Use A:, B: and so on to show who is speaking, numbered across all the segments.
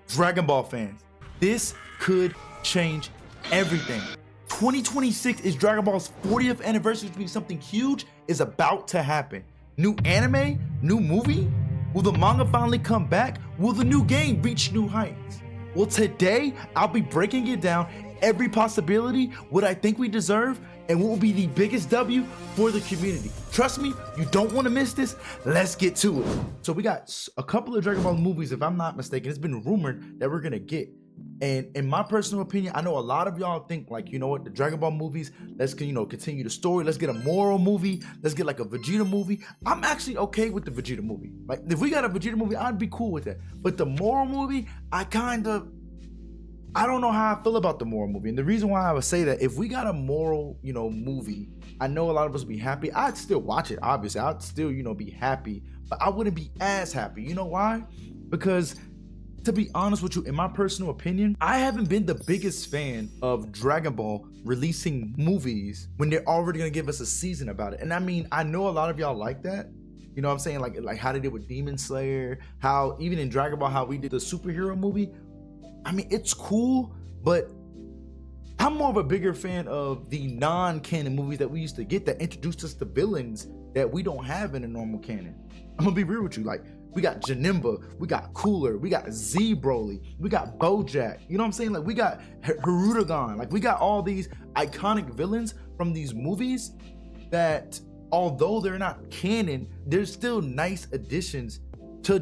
A: Dragon Ball fans, this could change everything. 2026 is Dragon Ball's 40th anniversary, which means something huge is about to happen. New anime, new movie? Will the manga finally come back? Will the new game reach new heights? Well, today I'll be breaking it down, every possibility, what I think we deserve, and what will be the biggest W for the community. Trust me, you don't want to miss this. Let's get to it. So we got a couple of Dragon Ball movies, if I'm not mistaken. It's been rumored that we're gonna get. And in my personal opinion, I know a lot of y'all think like, you know what, the Dragon Ball movies, let's continue the story. Let's get a moral movie. Let's get like a Vegeta movie. I'm actually okay with the Vegeta movie. Like if we got a Vegeta movie, I'd be cool with that. But the moral movie, I don't know how I feel about the moral movie. And the reason why I would say that, if we got a moral, movie, I know a lot of us would be happy. I'd still watch it, obviously. I'd still, be happy, but I wouldn't be as happy. You know why? Because to be honest with you, in my personal opinion, I haven't been the biggest fan of Dragon Ball releasing movies when they're already gonna give us a season about it. And I mean, I know a lot of y'all like that. You know what I'm saying? Like how they did with Demon Slayer, how even in Dragon Ball, how we did the superhero movie. I mean, it's cool, but I'm more of a bigger fan of the non-canon movies that we used to get that introduced us to villains that we don't have in a normal canon. I'm gonna be real with you. Like, we got Janemba, we got Cooler, we got Z Broly, we got Bojack. You know what I'm saying? Like, we got Hirudegan. Like, we got all these iconic villains from these movies that, although they're not canon, they're still nice additions to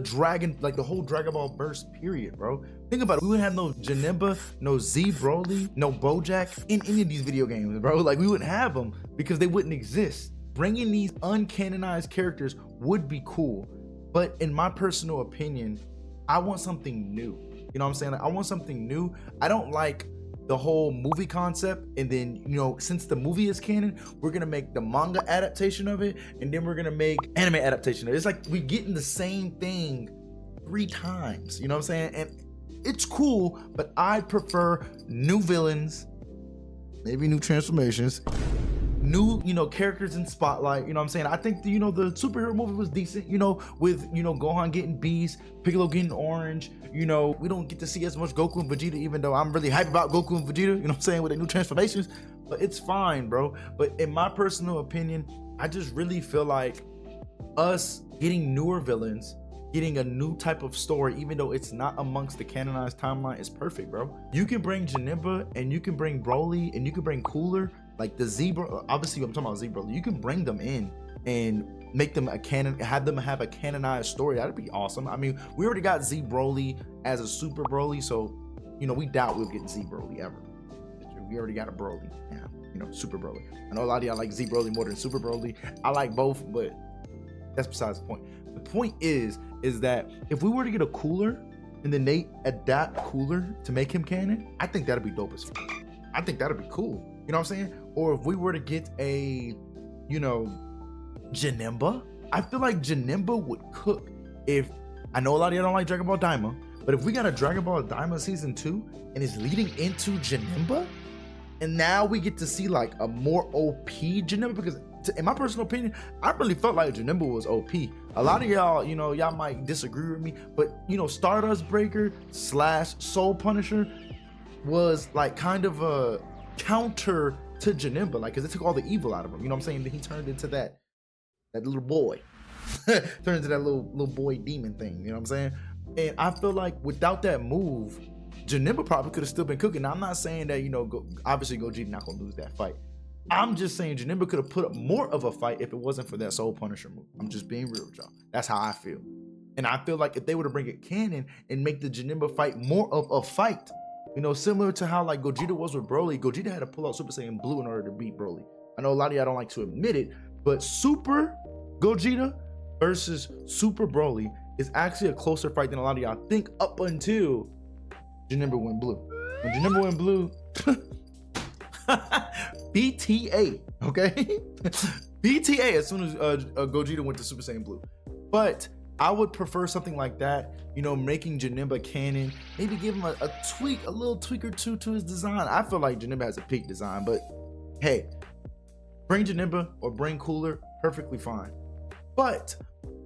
A: like the whole Dragon Ball verse period, bro. Think about it. We wouldn't have no Janemba, no Z Broly, no Bojack in any of these video games, bro. Like, we wouldn't have them because they wouldn't exist. Bringing these uncanonized characters would be cool, but in my personal opinion, I want something new. You know what I'm saying? Like, I want something new. I don't like the whole movie concept, and then since the movie is canon, we're gonna make the manga adaptation of it, and then we're gonna make anime adaptation of it. It's like we getting the same thing 3 times. You know what I'm saying? And it's cool, but I prefer new villains, maybe new transformations, new characters in spotlight. You know what I'm saying? I think the superhero movie was decent, with Gohan getting Beast, Piccolo getting Orange. We don't get to see as much Goku and Vegeta, even though I'm really hyped about Goku and Vegeta, you know what I'm saying, with the new transformations. But it's fine, bro. But in my personal opinion, I just really feel like us getting newer villains, getting a new type of story, even though it's not amongst the canonized timeline, is perfect, bro. You can bring Janemba, and you can bring Broly, and you can bring Cooler, like the Zebra. Obviously, I'm talking about Zebra. You can bring them in and make them a canon, have them have a canonized story. That'd be awesome. I mean, we already got Z Broly as a Super Broly, so we doubt we'll get Z Broly ever. We already got a Broly now, Super Broly. I know a lot of y'all like Z Broly more than Super Broly. I like both, but that's besides the point. The point is that if we were to get a Cooler and then they adapt Cooler to make him canon, I think that'd be dope as fuck. I think that'd be cool. You know what I'm saying? Or if we were to get a, Janemba, I feel like Janemba would cook. I know a lot of y'all don't like Dragon Ball Daima, but if we got a Dragon Ball Daima season 2 and it's leading into Janemba, and now we get to see like a more OP Janemba, because in my personal opinion, I really felt like Janemba was OP. A lot of y'all, y'all might disagree with me, but Stardust Breaker / Soul Punisher was like kind of a counter to Janemba, like, because it took all the evil out of him. You know what I'm saying? Then he turned into that little boy, turned into that little boy demon thing. You know what I'm saying? And I feel like without that move, Janemba probably could have still been cooking. Now, I'm not saying that obviously Gogeta not gonna lose that fight. I'm just saying Janemba could have put up more of a fight if it wasn't for that Soul Punisher move. I'm just being real with y'all. That's how I feel. And I feel like if they were to bring it canon and make the Janemba fight more of a fight, similar to how like Gogeta was with Broly, Gogeta had to pull out Super Saiyan Blue in order to beat Broly. I know a lot of y'all don't like to admit it, but Super Gogeta versus Super Broly is actually a closer fight than a lot of y'all think, up until Janemba went blue. When Janemba went blue, BTA, okay? BTA as soon as Gogeta went to Super Saiyan Blue. But I would prefer something like that, making Janemba canon, maybe give him a little tweak or two to his design. I feel like Janemba has a peak design, but hey, bring Janemba or bring Cooler, perfectly fine. But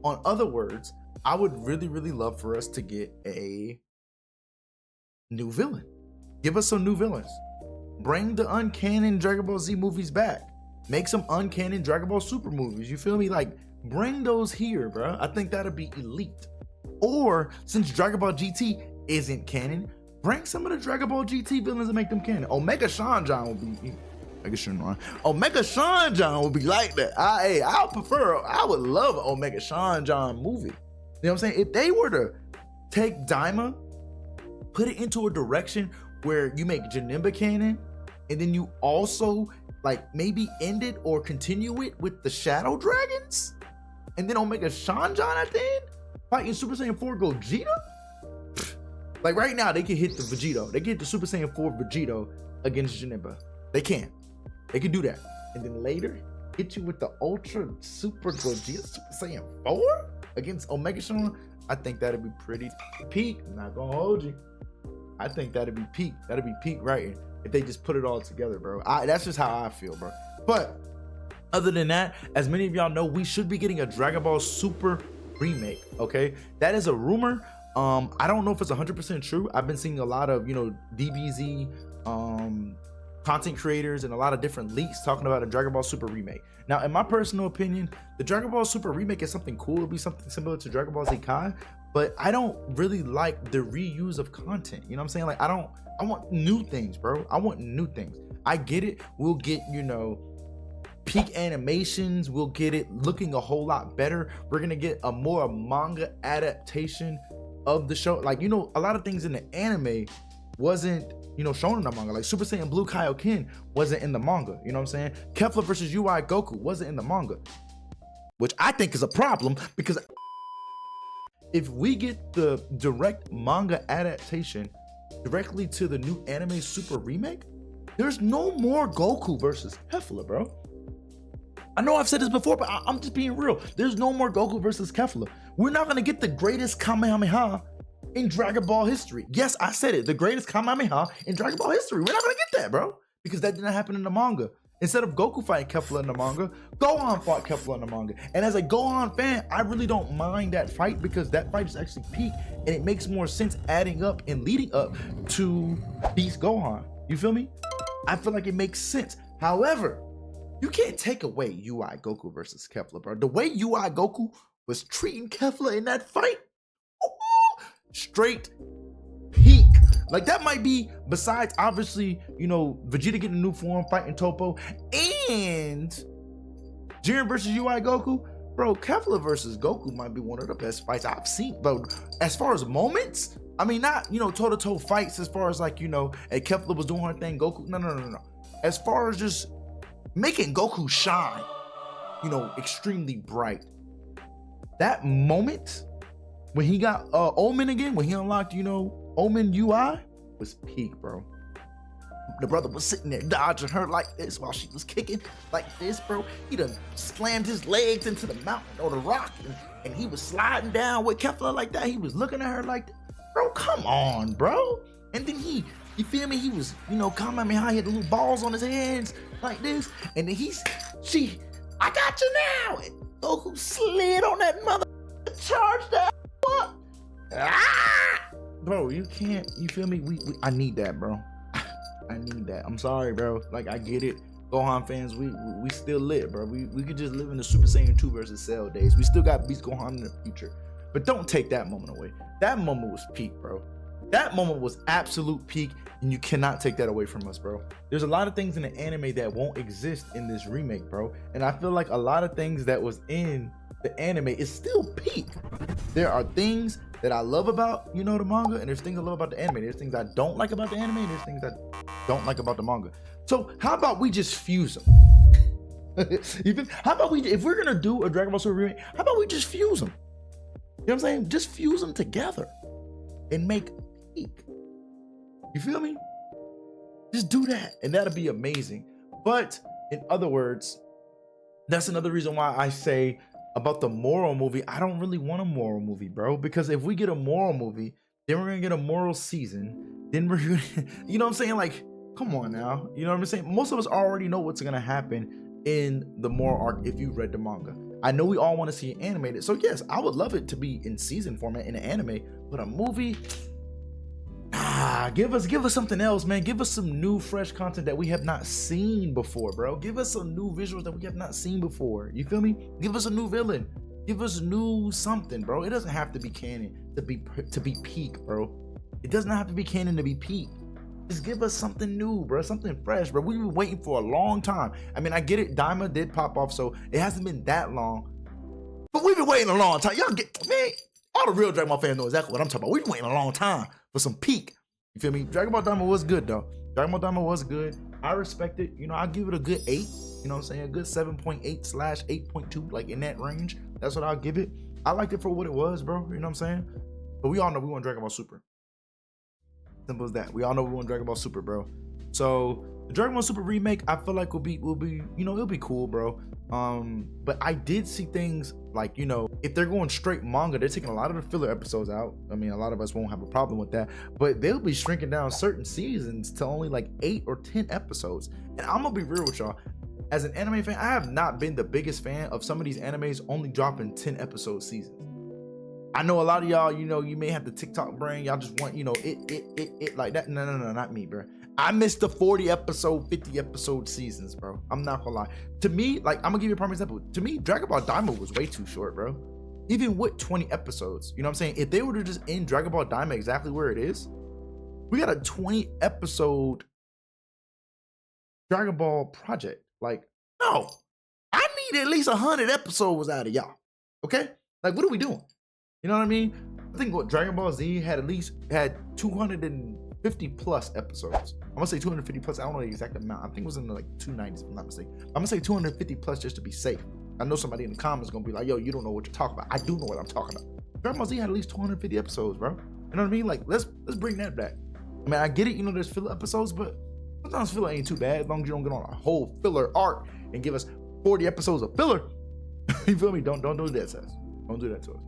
A: on other words, I would really, really love for us to get a new villain. Give us some new villains. Bring the uncanon Dragon Ball Z movies back. Make some uncanon Dragon Ball Super movies. You feel me? Like, bring those here, bro. I think that'd be elite. Or since Dragon Ball GT isn't canon, bring some of the Dragon Ball GT villains and make them canon. Omega Shanjan will be Omega Shanjan would be like that. I would love an Omega Shanjan movie. You know what I'm saying? If they were to take Daima, put it into a direction where you make Janemba canon, and then you also like maybe end it or continue it with the Shadow Dragons, and then Omega Shanjan at the end, fighting Super Saiyan 4 Gogeta. Like right now, they can hit the Vegito. They can hit the Super Saiyan 4 Vegito against Janemba. They can do that. And then later, hit you with the Ultra Super Gogeta Super Saiyan 4 against Omega Shanjan. I think that'd be pretty peak. I'm not gonna hold you. I think that'd be peak. That'd be peak writing if they just put it all together, bro. That's just how I feel, bro. But other than that, as many of y'all know, we should be getting a Dragon Ball Super remake, okay? That is a rumor. I don't know if it's 100% true. I've been seeing a lot of, DBZ content creators and a lot of different leaks talking about a Dragon Ball Super remake. Now, in my personal opinion, the Dragon Ball Super remake is something cool. It'll be something similar to Dragon Ball Z Kai, but I don't really like the reuse of content. You know what I'm saying? Like, I want new things, bro. I want new things. I get it. We'll get, peak animations. We'll get it looking a whole lot better. We're going to get a more manga adaptation of the show. Like, a lot of things in the anime wasn't, shown in the manga. Like Super Saiyan Blue Kaioken wasn't in the manga. You know what I'm saying? Kefla versus UI Goku wasn't in the manga, which I think is a problem, because if we get the direct manga adaptation directly to the new anime Super remake, there's no more Goku versus Kefla, bro. I know I've said this before, but I'm just being real. There's no more Goku versus Kefla. We're not gonna get the greatest Kamehameha in Dragon Ball history. Yes, I said it, the greatest Kamehameha in Dragon Ball history. We're not gonna get that, bro, because that didn't happen in the manga. Instead of Goku fighting Kefla in the manga, Gohan fought Kefla in the manga. And as a Gohan fan, I really don't mind that fight, because that fight is actually peak, and it makes more sense adding up and leading up to Beast Gohan. You feel me? I feel like it makes sense. However, you can't take away UI Goku versus Kefla, bro. The way UI Goku was treating Kefla in that fight, straight peak. Like, that might be, besides obviously, Vegeta getting a new form, fighting Toppo, and Jiren versus UI Goku, bro, Kefla versus Goku might be one of the best fights I've seen, bro. As far as moments, I mean, not, toe-to-toe fights as far as like, hey, Kefla was doing her thing, Goku, no. As far as just making Goku shine, extremely bright. That moment when he got Omen again, when he unlocked, Omen UI, was peak, bro. The brother was sitting there dodging her like this while she was kicking like this, bro. He done slammed his legs into the mountain or the rock, and he was sliding down with Kefla like that. He was looking at her like that. Bro, come on, bro. And then you feel me? He was, Kamehameha, he had the little balls on his hands like this. And then I got you now. And Goku slid on that mother, charged that up. Bro, you can't, you feel me? I need that, bro. I need that. I'm sorry, bro. Like, I get it. Gohan fans, we still lit, bro. We could just live in the Super Saiyan 2 versus Cell days. We still got Beast Gohan in the future. But don't take that moment away. That moment was peak, bro. That moment was absolute peak, and you cannot take that away from us, bro. There's a lot of things in the anime that won't exist in this remake, bro. And I feel like a lot of things that was in the anime is still peak. There are things that I love about, the manga, and there's things I love about the anime. There's things I don't like about the anime, and there's things I don't like about the manga. So how about we just fuse them? How about if we're gonna do a Dragon Ball Super remake, how about we just fuse them? You know what I'm saying? Just fuse them together and make peak. You feel me? Just do that, and that'll be amazing. But in other words, that's another reason why I say about the moral movie, I don't really want a moral movie, bro. Because if we get a moral movie, then we're gonna get a moral season. Then we're gonna, you know what I'm saying? Like, come on now. You know what I'm saying? Most of us already know what's gonna happen in the moral arc if you read the manga. I know we all want to see it animated. So yes, I would love it to be in season format in an anime, but a movie, Give us something else, man. Give us some new, fresh content that we have not seen before, bro. Give us some new visuals that we have not seen before. You feel me? Give us a new villain. Give us new something, bro. It doesn't have to be canon to be peak, bro. It does not have to be canon to be peak. Just give us something new, bro. Something fresh, bro. We've been waiting for a long time. I mean, I get it. Daima did pop off, so it hasn't been that long. But we've been waiting a long time. Y'all get, man, all the real Dragon Ball fans know exactly what I'm talking about. We've been waiting a long time for some peak. You feel me? Dragon Ball Daima was good, though. Dragon Ball Daima was good. I respect it. You know, I give it a good 8. You know what I'm saying? A good 7.8/8.2, like in that range. That's what I'll give it. I liked it for what it was, bro. You know what I'm saying? But we all know we want Dragon Ball Super. Simple as that. We all know we want Dragon Ball Super, bro. So the Dragon Ball Super remake, I feel like will be, you know, it'll be cool, bro. But I did see things like, you know, if they're going straight manga, they're taking a lot of the filler episodes out. I mean, a lot of us won't have a problem with that, but they'll be shrinking down certain seasons to only like 8 or 10 episodes. And I'm gonna be real with y'all. As an anime fan, I have not been the biggest fan of some of these animes only dropping 10 episode seasons. I know a lot of y'all, you know, you may have the TikTok brain. Y'all just want, you know, it like that. No, not me, bro. I missed the 40 episode, 50 episode seasons, bro. I'm not gonna lie. To me, like, I'm gonna give you a prime example. To me, Dragon Ball Daima was way too short, bro. Even with 20 episodes, you know what I'm saying? If they were to just end Dragon Ball Daima exactly where it is, we got a 20 episode Dragon Ball project. Like, no, I need at least 100 episodes out of y'all. Okay? Like, what are we doing? You know what I mean? I think what Dragon Ball Z had 250 plus episodes. I'm gonna say 250 plus. I don't know the exact amount. I think it was in the like 290s, if I'm not mistaken. I'm gonna say 250 plus just to be safe. I know somebody in the comments is gonna be like, yo, you don't know what you're talking about. I do know what I'm talking about. Dragon Ball Z had at least 250 episodes, bro. You know what I mean? Like, let's bring that back. I mean, I get it, you know, there's filler episodes, but sometimes filler ain't too bad as long as you don't get on a whole filler arc and give us 40 episodes of filler. You feel me? Don't do that to us. Don't do that to us.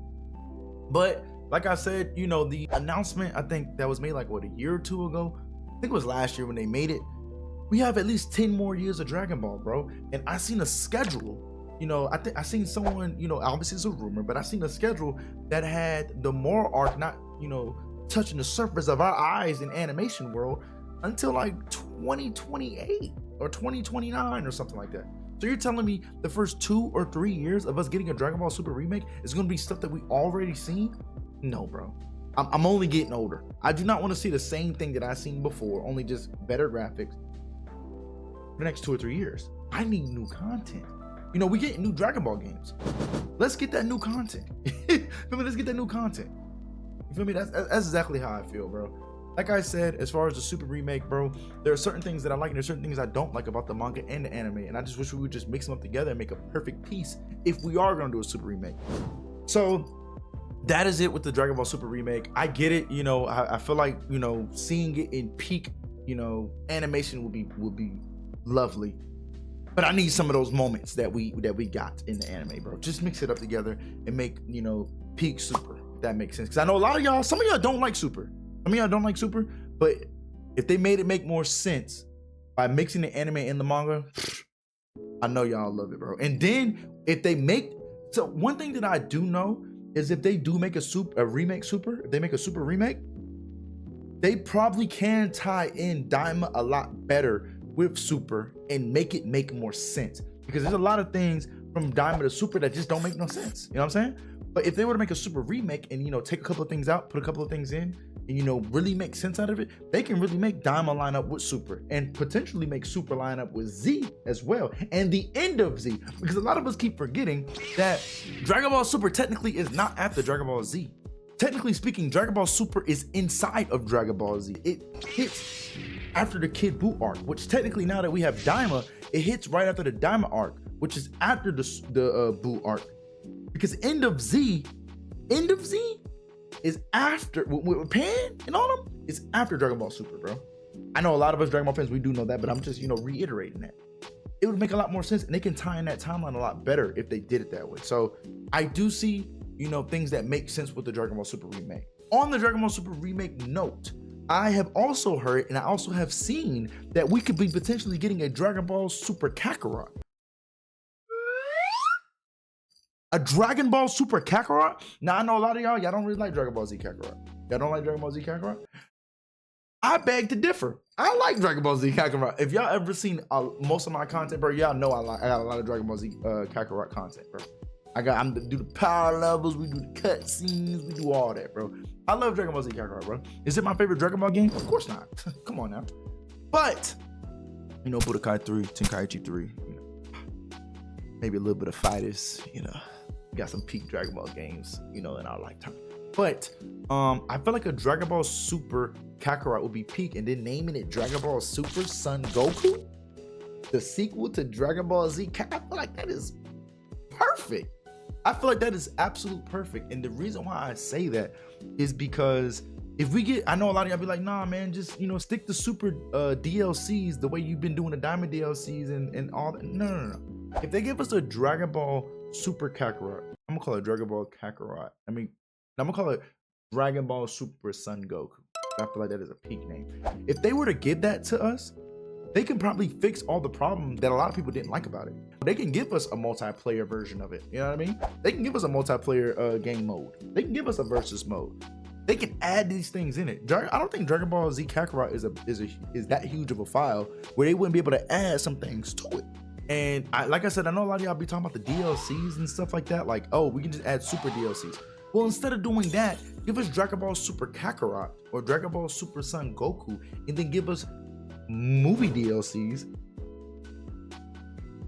A: But like I said, you know, the announcement, I think that was made like, what, a year or two ago? I think it was last year when they made it. We have at least 10 more years of Dragon Ball, bro. And I seen a schedule, you know, I seen someone, you know, obviously it's a rumor, but I seen a schedule that had the moral arc not, you know, touching the surface of our eyes in animation world until like 2028 or 2029 or something like that. So you're telling me the first 2 or 3 years of us getting a Dragon Ball Super remake is going to be stuff that we already seen? No, bro. I'm only getting older. I do not want to see the same thing that I've seen before, only just better graphics for the next 2 or 3 years. I need new content. You know, we get new Dragon Ball games. Let's get that new content. Let's get that new content. You feel me? That's exactly how I feel, bro. Like I said, as far as the Super remake, bro, there are certain things that I like and there's certain things I don't like about the manga and the anime, and I just wish we would just mix them up together and make a perfect piece if we are going to do a Super remake. So that is it with the Dragon Ball Super remake. I get it, you know, I feel like, you know, seeing it in peak, you know, animation would be lovely. But I need some of those moments that we got in the anime, bro. Just mix it up together and make, you know, peak Super, if that makes sense. Because I know a lot of y'all, some of y'all don't like Super. Some of y'all don't like Super, but if they made it make more sense by mixing the anime and the manga, I know y'all love it, bro. And then if they make, so one thing that I do know is if they do make a remake Super, if they make a Super remake, they probably can tie in Daima a lot better with Super and make it make more sense. Because there's a lot of things from Daima to Super that just don't make no sense. You know what I'm saying? But if they were to make a Super remake and, you know, take a couple of things out, put a couple of things in, and, you know, really make sense out of it, they can really make Daima line up with Super and potentially make Super line up with Z as well, and the end of Z, because a lot of us keep forgetting that Dragon Ball Super technically is not after Dragon Ball Z. Technically speaking, Dragon Ball Super is inside of Dragon Ball Z. It hits after the Kid Buu arc, which technically now that we have Daima, it hits right after the Daima arc, which is after the Buu arc, because end of Z is after, with Pan and all them, is after Dragon Ball Super, bro. I know a lot of us Dragon Ball fans, we do know that, but I'm just, you know, reiterating that. It would make a lot more sense, and they can tie in that timeline a lot better if they did it that way. So I do see, you know, things that make sense with the Dragon Ball Super remake. On the Dragon Ball Super remake note, I have also heard, and I also have seen, that we could be potentially getting a Dragon Ball Super Kakarot. A Dragon Ball Super Kakarot? Now, I know a lot of y'all don't really like Dragon Ball Z Kakarot. Y'all don't like Dragon Ball Z Kakarot? I beg to differ. I like Dragon Ball Z Kakarot. If y'all ever seen most of my content, bro, y'all know I got a lot of Dragon Ball Z Kakarot content, bro. I'm do the power levels, we do the cut scenes, we do all that, bro. I love Dragon Ball Z Kakarot, bro. Is it my favorite Dragon Ball game? Of course not. Come on now. But you know, Budokai 3, Tenkaichi 3, you know, maybe a little bit of FighterZ, you know, we got some peak Dragon Ball games, you know, in our lifetime. But I feel like a Dragon Ball Super Kakarot would be peak, and then naming it Dragon Ball Super Son Goku, the sequel to Dragon Ball Z, I feel like that is perfect. I feel like that is absolute perfect. And the reason why I say that is because if we get, I know a lot of y'all be like, nah, man, just, you know, stick to Super DLCs the way you've been doing the Diamond DLCs and all that. No. If they give us a Dragon Ball Super Kakarot, I'm gonna call it Dragon Ball Kakarot. I'm gonna call it Dragon Ball Super Son Goku. I feel like that is a peak name. If they were to give that to us, they can probably fix all the problems that a lot of people didn't like about it. They can give us a multiplayer version of it. You know what I mean? They can give us a multiplayer game mode. They can give us a versus mode. They can add these things in it. I don't think Dragon Ball Z Kakarot is that huge of a file where they wouldn't be able to add some things to it. And like I said, I know a lot of y'all be talking about the DLCs and stuff like that. Like, oh, we can just add super DLCs. Well, instead of doing that, give us Dragon Ball Super Kakarot or Dragon Ball Super Son Goku, and then give us movie DLCs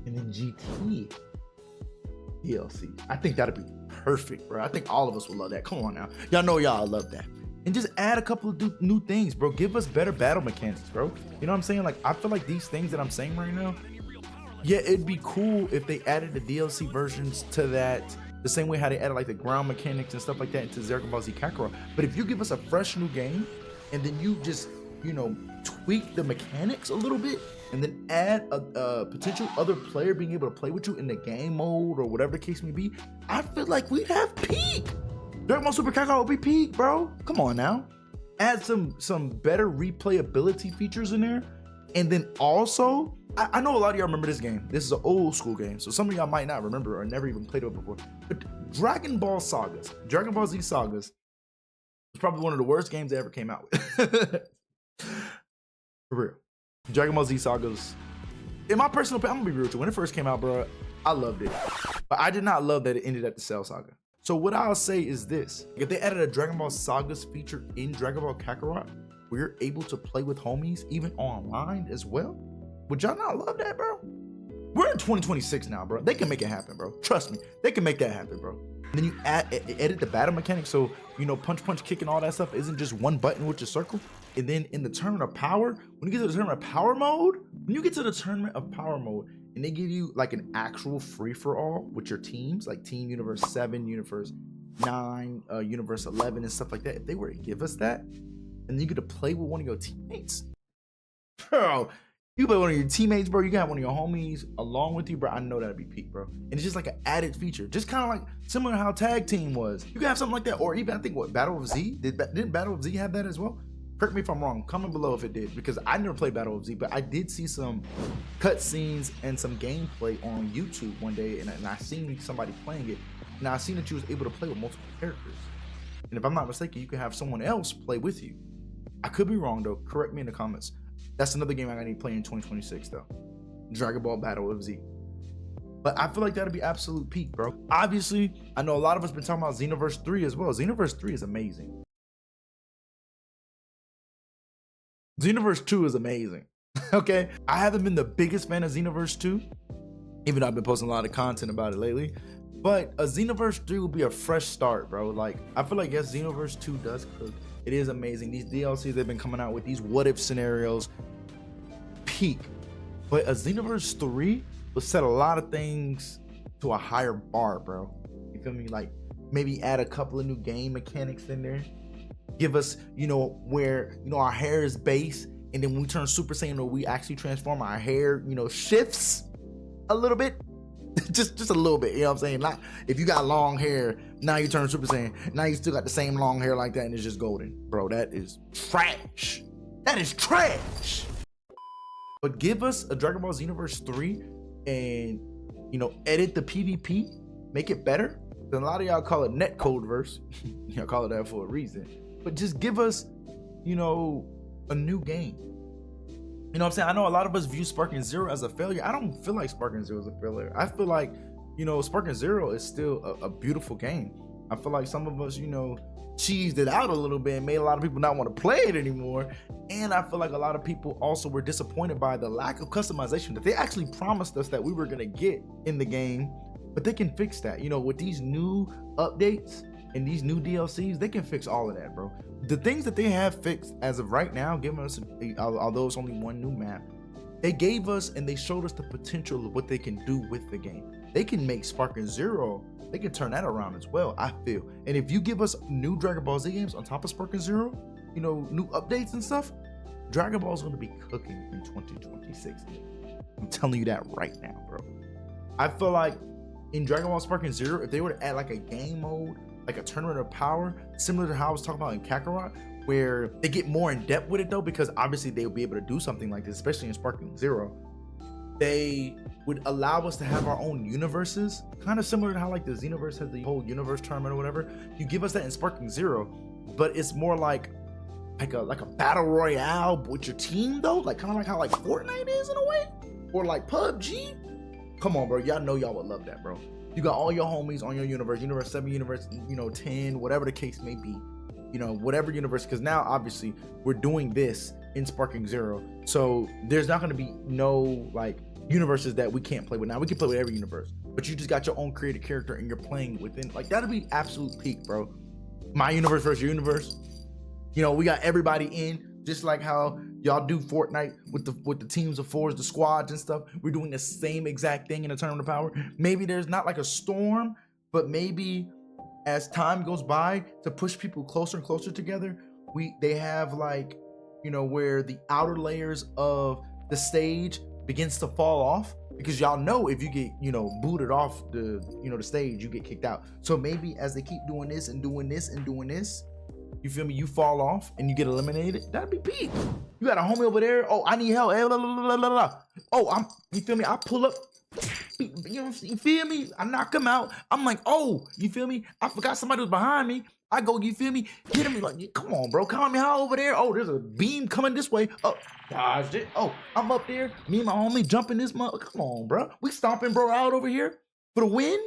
A: and then GT DLC. I think that'd be perfect, bro. I think all of us would love that. Come on now. Y'all know y'all love that. And just add a couple of new things, bro. Give us better battle mechanics, bro. You know what I'm saying? Like, I feel like these things that I'm saying right now, yeah, it'd be cool if they added the DLC versions to that, the same way how they added like the ground mechanics and stuff like that into Dragon Ball Z Kakarot. But if you give us a fresh new game and then you just, you know, tweak the mechanics a little bit and then add a potential other player being able to play with you in the game mode or whatever the case may be, I feel like we'd have peak. Dragon Ball Super Kakarot would be peak, bro. Come on now. Add some better replayability features in there. And then also, I know a lot of y'all remember this game. This is an old school game, so some of y'all might not remember or never even played it before. But Dragon Ball Sagas, Dragon Ball Z Sagas, was probably one of the worst games they ever came out with. For real. Dragon Ball Z Sagas, in my personal opinion, I'm gonna be real with you. When it first came out, bro, I loved it. But I did not love that it ended at the Cell Saga. So what I'll say is this. If they added a Dragon Ball Sagas feature in Dragon Ball Kakarot, where you're able to play with homies, even online as well, would y'all not love that, bro? We're in 2026 now, bro. They can make it happen, bro. Trust me, they can make that happen, bro. And then you edit the battle mechanics, so, you know, punch, kick, and all that stuff isn't just one button with your circle. And then in the Tournament of Power, when you get to the Tournament of Power mode, and they give you like an actual free-for-all with your teams, like Team Universe 7, Universe 9, Universe 11, and stuff like that, if they were to give us that, and you get to play with one of your teammates, bro, you play one of your teammates, bro, you got one of your homies along with you, bro, I know that'd be peak, bro. And it's just like an added feature, just kind of like similar to how Tag Team was. You can have something like that, or even I think what, Battle of Z? Didn't Battle of Z have that as well? Correct me if I'm wrong, comment below if it did, because I never played Battle of Z, but I did see some cutscenes and some gameplay on YouTube one day, and I seen somebody playing it, and I seen that you was able to play with multiple characters. And if I'm not mistaken, you can have someone else play with you. I could be wrong though, correct me in the comments. That's another game I need to play in 2026 though. Dragon Ball Battle of Z. But I feel like that'd be absolute peak, bro. Obviously, I know a lot of us been talking about Xenoverse 3 as well. Xenoverse 3 is amazing. Xenoverse 2 is amazing. Okay? I haven't been the biggest fan of Xenoverse 2, even though I've been posting a lot of content about it lately. But a Xenoverse 3 will be a fresh start, bro. Like, I feel like, yes, Xenoverse 2 does cook. It is amazing. These DLCs they've been coming out with, these what-if scenarios, peak. But a Xenoverse 3 will set a lot of things to a higher bar, bro. You feel me? Like, maybe add a couple of new game mechanics in there. Give us, you know, where, you know, our hair is base, and then when we turn Super Saiyan or we actually transform, our hair, you know, shifts a little bit. just a little bit, you know what I'm saying? Not if you got long hair, now you turn Super Saiyan, now you still got the same long hair like that and it's just golden. Bro, that is trash. That is trash. But give us a Dragon Ball Xenoverse 3 and, you know, edit the PvP, make it better. Then a lot of y'all call it netcode verse. Y'all call it that for a reason. But just give us, you know, a new game. You know what I'm saying? I know a lot of us view Sparking Zero as a failure. I don't feel like Sparking Zero is a failure. I feel like, you know, Sparking Zero is still a beautiful game. I feel like some of us, you know, cheesed it out a little bit and made a lot of people not want to play it anymore. And I feel like a lot of people also were disappointed by the lack of customization that they actually promised us that we were gonna get in the game. But they can fix that, you know, with these new updates and these new DLCs, they can fix all of that, bro. The things that they have fixed as of right now, giving us, although it's only one new map, they gave us and they showed us the potential of what they can do with the game. They can make Sparking Zero, they can turn that around as well, I feel. And if you give us new Dragon Ball Z games on top of Sparking Zero, you know, new updates and stuff, Dragon Ball is going to be cooking in 2026. I'm telling you that right now, bro. I feel like in Dragon Ball Sparking Zero, if they were to add like a game mode, like a tournament of power, similar to how I was talking about in Kakarot, where they get more in depth with it though, because obviously they'll be able to do something like this, especially in Sparking Zero. They would allow us to have our own universes, kind of similar to how like the Xenoverse has the whole universe tournament or whatever. You give us that in Sparking Zero, but it's more like a battle royale with your team though, like kind of like how like Fortnite is in a way, or like PUBG. Come on, bro, y'all know y'all would love that, bro. You got all your homies on your universe, universe 7, universe, you know, 10, whatever the case may be, you know, whatever universe, because now obviously we're doing this in Sparking Zero, so there's not going to be no like universes that we can't play with. Now we can play with every universe, but you just got your own created character and you're playing within, like that'll be absolute peak, bro. My universe versus your universe, you know, we got everybody in, just like how y'all do Fortnite with the teams of 4s, the squads and stuff. We're doing the same exact thing in a tournament of power. Maybe there's not like a storm, but maybe as time goes by, to push people closer and closer together, they have like, you know, where the outer layers of the stage begins to fall off, because y'all know if you get, you know, booted off the, you know, the stage, you get kicked out. So maybe as they keep doing this and doing this and doing this, you feel me, you fall off and you get eliminated, that'd be peak. You got a homie over there, oh, I need help, oh, you feel me, I pull up, you feel me, I knock him out, I'm like, oh, you feel me, I forgot somebody was behind me, I go, you feel me, hit him, like, come on, bro, calm me out over there, oh, there's a beam coming this way, oh, dodged it, oh, I'm up there, me and my homie jumping this mother, come on, bro, we stomping bro out over here for the win,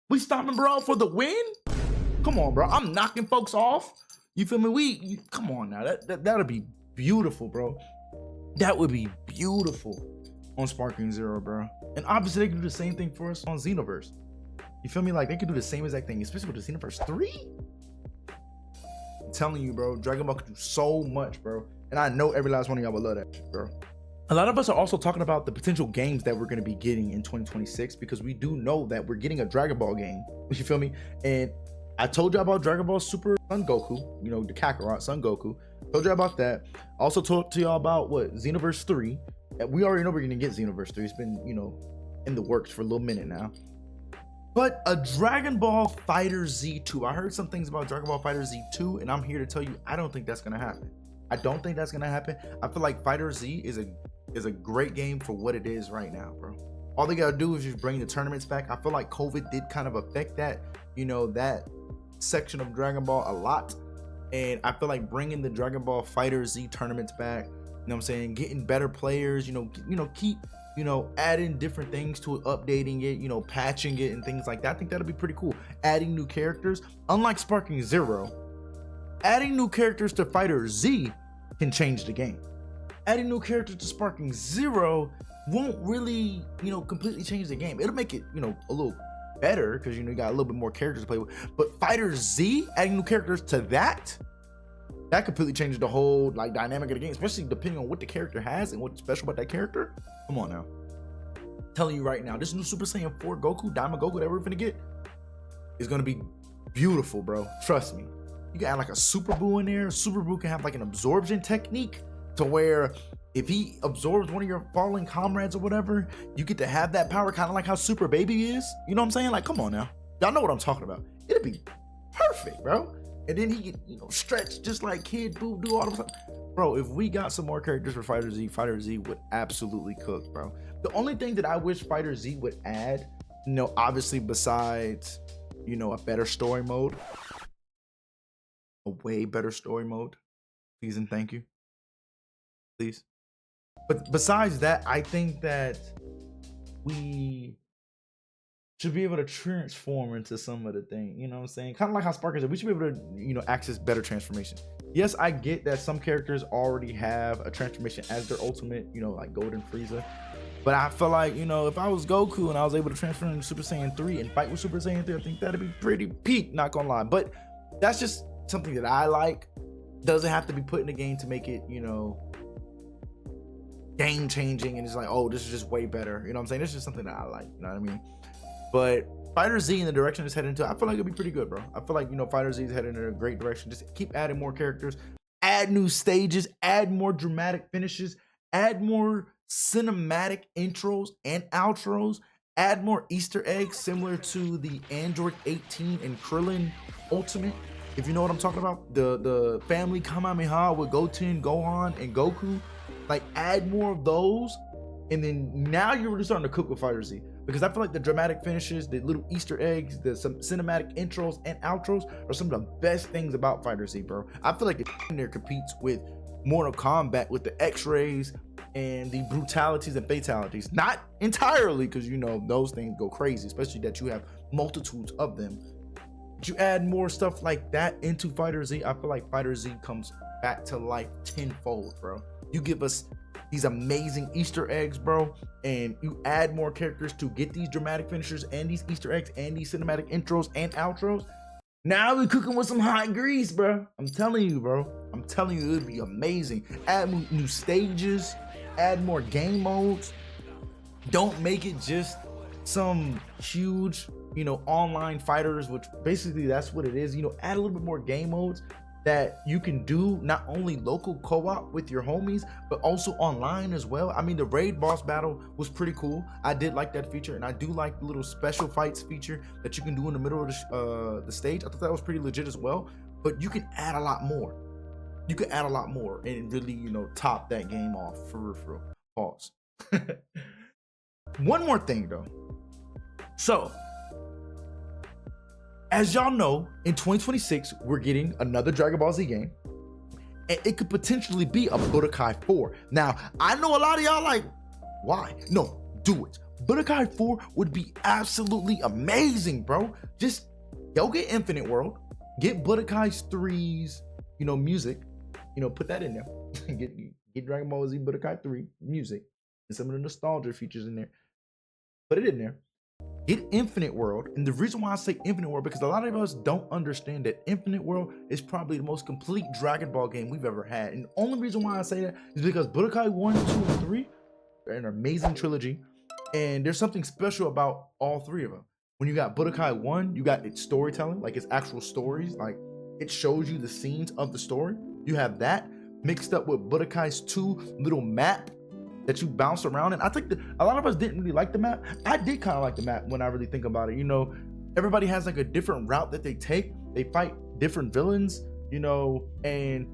A: we stomping bro out for the win, come on, bro, I'm knocking folks off. You feel me? Come on now. That'll be beautiful, bro. That would be beautiful on Sparking Zero, bro. And obviously they can do the same thing for us on Xenoverse. You feel me? Like they can do the same exact thing, especially with the Xenoverse 3. I'm telling you, bro, Dragon Ball can do so much, bro. And I know every last one of y'all would love that shit, bro. A lot of us are also talking about the potential games that we're going to be getting in 2026, because we do know that we're getting a Dragon Ball game. You feel me? And I told you about Dragon Ball Super Son Goku, you know, the Kakarot, Son Goku. Told you about that. Also talked to y'all about what, Xenoverse 3. We already know we're gonna get Xenoverse 3. It's been, you know, in the works for a little minute now. But a Dragon Ball FighterZ 2. I heard some things about Dragon Ball FighterZ 2, and I'm here to tell you, I don't think that's gonna happen. I don't think that's gonna happen. I feel like FighterZ is a great game for what it is right now, bro. All they gotta do is just bring the tournaments back. I feel like COVID did kind of affect that, you know, that section of Dragon Ball a lot, and I feel like bringing the Dragon Ball FighterZ tournaments back, you know what I'm saying, getting better players, you know, keep, you know, adding different things to it, updating it, you know, patching it and things like that. I think that'll be pretty cool. Adding new characters, unlike Sparking Zero, adding new characters to FighterZ can change the game. Adding new characters to Sparking Zero won't really, you know, completely change the game. It'll make it, you know, a little better, because you know you got a little bit more characters to play with. But FighterZ, adding new characters to that completely changes the whole like dynamic of the game, especially depending on what the character has and what's special about that character. Come on now, I'm telling you right now, this new Super Saiyan 4 Goku, Diamond Goku that we're gonna get is gonna be beautiful, bro. Trust me. You can add like a Super Buu in there. Super Buu can have like an absorption technique to where if he absorbs one of your fallen comrades or whatever, you get to have that power, kind of like how Super Baby is. You know what I'm saying? Like, come on now. Y'all know what I'm talking about. It'd be perfect, bro. And then he get, you know, stretch just like Kid Buu, do all the stuff. Bro, if we got some more characters for FighterZ would absolutely cook, bro. The only thing that I wish FighterZ would add, you know, obviously besides, you know, a better story mode, a way better story mode, please and thank you, please. But besides that, I think that we should be able to transform into some of the thing, you know what I'm saying? Kind of like how Sparker said, we should be able to, you know, access better transformation. Yes, I get that some characters already have a transformation as their ultimate, you know, like Golden Frieza. But I feel like, you know, if I was Goku and I was able to transform into Super Saiyan 3 and fight with Super Saiyan 3, I think that'd be pretty peak, not gonna lie. But that's just something that I like. Doesn't have to be put in the game to make it, you know, game changing and it's like, oh, this is just way better. You know what I'm saying? It's just something that I like, you know what I mean? But FighterZ in the direction it's heading into, I feel like it'll be pretty good, bro. I feel like, you know, FighterZ is heading in a great direction. Just keep adding more characters, add new stages, add more dramatic finishes, add more cinematic intros and outros, add more Easter eggs similar to the Android 18 and Krillin Ultimate. If you know what I'm talking about, the family Kamehameha with Goten, Gohan, and Goku. Like, add more of those, and then now you're really starting to cook with FighterZ. Because I feel like the dramatic finishes, the little Easter eggs, some cinematic intros and outros are some of the best things about FighterZ, bro. I feel like the in there competes with Mortal Kombat with the X-rays and the brutalities and fatalities. Not entirely, because you know those things go crazy, especially that you have multitudes of them. But you add more stuff like that into FighterZ, I feel like FighterZ comes back to life tenfold, bro. You give us these amazing Easter eggs, bro, and you add more characters to get these dramatic finishers and these Easter eggs and these cinematic intros and outros. Now we're cooking with some hot grease, bro. I'm telling you, bro. I'm telling you, it'd be amazing. Add new stages, add more game modes. Don't make it just some huge, you know, online fighters, which basically that's what it is. You know, add a little bit more game modes that you can do not only local co-op with your homies, but also online as well. I mean, the raid boss battle was pretty cool. I did like that feature, and I do like the little special fights feature that you can do in the middle of the stage. I thought that was pretty legit as well, but you can add a lot more. You can add a lot more and really, you know, top that game off for real. Pause. One more thing though. So, as y'all know, in 2026, we're getting another Dragon Ball Z game, and it could potentially be a Budokai 4. Now, I know a lot of y'all like, why? No, do it. Budokai 4 would be absolutely amazing, bro. Just go get Infinite World, get Budokai 3's, you know, music, you know, put that in there. get Dragon Ball Z Budokai 3 music and some of the nostalgia features in there. Put it in there. Get Infinite World, and the reason why I say Infinite World, because a lot of us don't understand that Infinite World is probably the most complete Dragon Ball game we've ever had. And the only reason why I say that is because Budokai 1, 2, and 3 are an amazing trilogy, and there's something special about all three of them. When you got Budokai 1, you got its storytelling, like its actual stories, like it shows you the scenes of the story. You have that mixed up with Budokai's 2 little map that you bounce around. And I think a lot of us didn't really like the map. I did kind of like the map when I really think about it. You know, everybody has like a different route that they take. They fight different villains, you know, and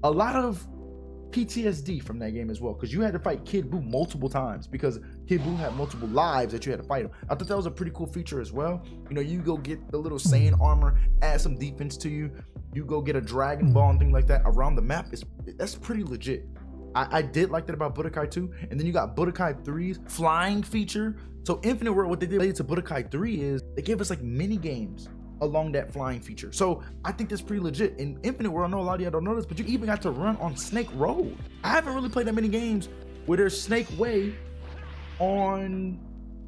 A: a lot of PTSD from that game as well, because you had to fight Kid Buu multiple times because Kid Buu had multiple lives that you had to fight him. I thought that was a pretty cool feature as well. You know, you go get the little Saiyan armor, add some defense to you. You go get a Dragon Ball and thing like that around the map. That's pretty legit. I did like that about Budokai 2. And then you got Budokai 3's flying feature. So Infinite World, what they did related to Budokai 3 is they gave us like mini games along that flying feature. So I think that's pretty legit. In Infinite World, I know a lot of y'all don't know this, but you even got to run on Snake Road. I haven't really played that many games where there's Snake Way on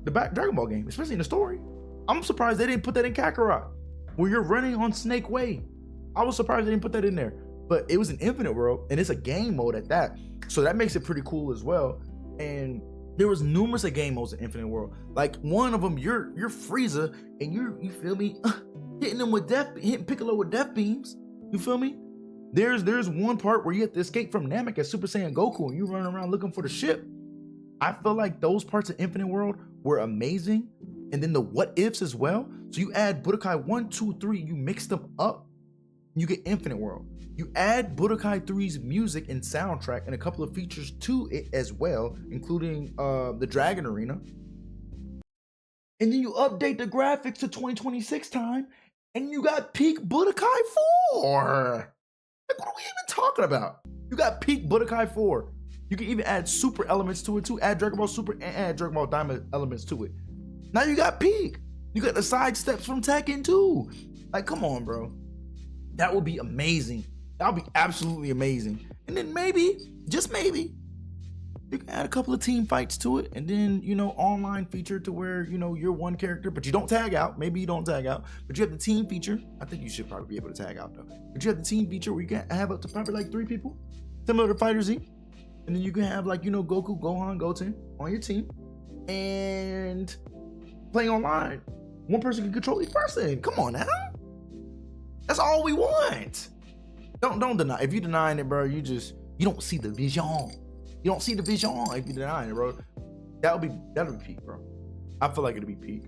A: the back Dragon Ball game, especially in the story. I'm surprised they didn't put that in Kakarot, where you're running on Snake Way. I was surprised they didn't put that in there. But it was an Infinite World, and it's a game mode at that. So that makes it pretty cool as well. And there was numerous of game modes in Infinite World. Like one of them, you're Frieza, and you feel me, hitting him with hitting Piccolo with death beams. You feel me? There's one part where you have to escape from Namek as Super Saiyan Goku, and you running around looking for the ship. I feel like those parts of Infinite World were amazing. And then the what ifs as well. So you add Budokai 1, 2, 3, you mix them up, you get Infinite World. You add Budokai 3's music and soundtrack and a couple of features to it as well, including the Dragon Arena. And then you update the graphics to 2026 time, and you got peak Budokai 4. Like, what are we even talking about? You got peak Budokai 4. You can even add super elements to it too. Add Dragon Ball Super and add Dragon Ball Diamond elements to it. Now you got peak. You got the side steps from Tekken too. Like, come on, bro. That would be amazing. That would be absolutely amazing. And then maybe, just maybe, you can add a couple of team fights to it, and then, you know, online feature to where, you know, you're one character, but you don't tag out. Maybe you don't tag out, but you have the team feature. I think you should probably be able to tag out though. But you have the team feature where you can have up to probably like 3 people, similar to FighterZ. And then you can have like, you know, Goku, Gohan, Goten on your team, and playing online. One person can control each person. Come on now. That's all we want. Don't deny. If you're denying it, bro, you don't see the vision. You don't see the vision if you're denying it, bro. That'll be peak, bro. I feel like it'll be peak.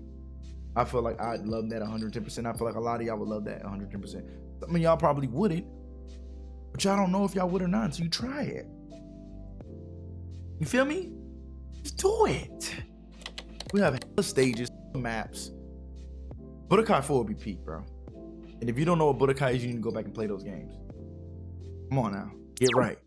A: I feel like I'd love that 110%. I feel like a lot of y'all would love that 110%. Some of y'all probably wouldn't, but y'all don't know if y'all would or not until you try it. You feel me? Just do it. We have stages, maps. Budokai 4 will be peak, bro. And if you don't know what Budokai is, you need to go back and play those games. Come on now, get right.